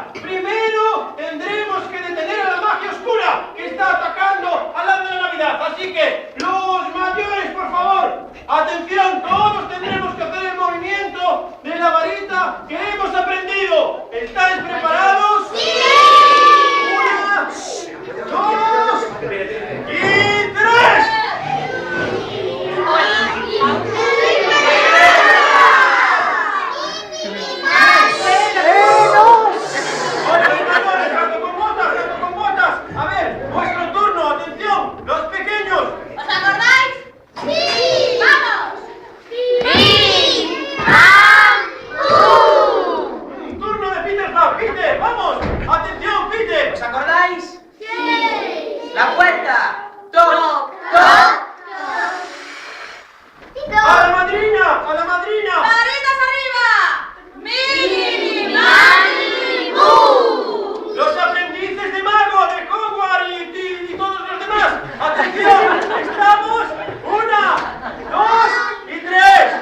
magia. Primero tendremos que detener a la magia oscura que está atacando al lado de la Navidad. Así que, los mayores, por favor, atención, todos tendremos que hacer el movimiento de la varita que hemos aprendido. ¿Estáis preparados? ¡Sí! 1, 2 y 3.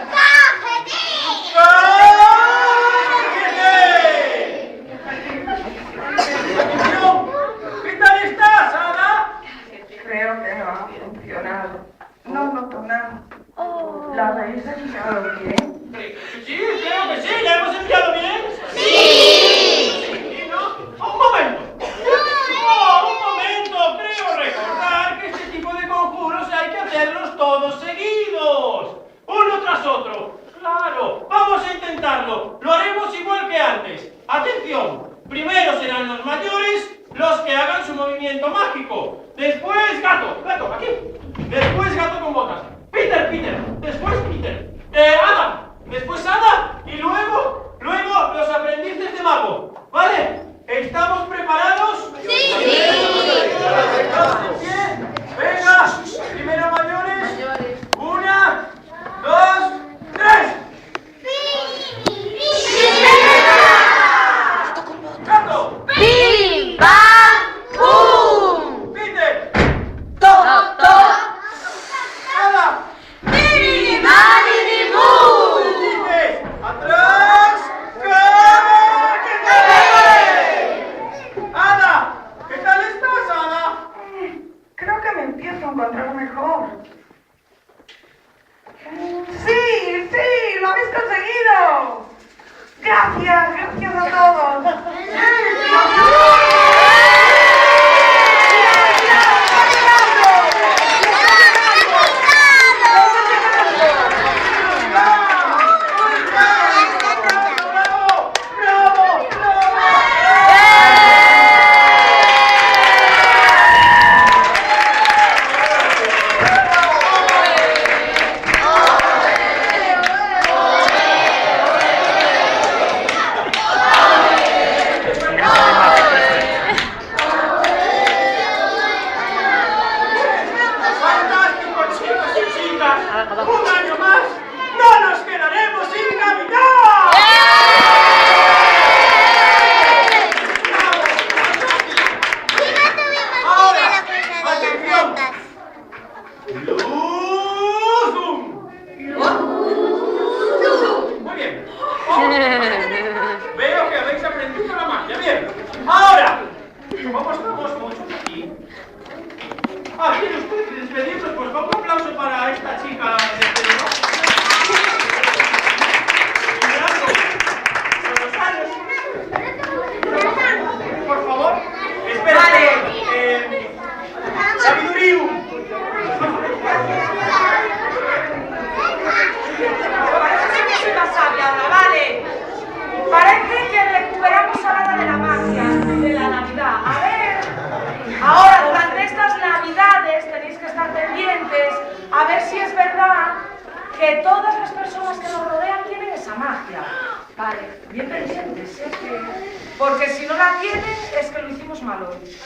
Porque si no la tienen, es que lo hicimos mal hoy.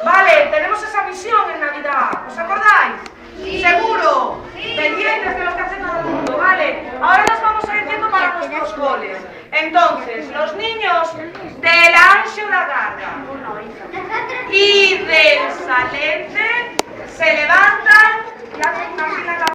Vale, tenemos esa misión en Navidad. ¿Os acordáis? Sí. ¿Seguro? Sí. Pendientes de lo que hace todo el mundo, ¿vale? Ahora nos vamos a ir yendo para nuestros coles. Entonces, los niños del Anxo da Garda y del Salente se levantan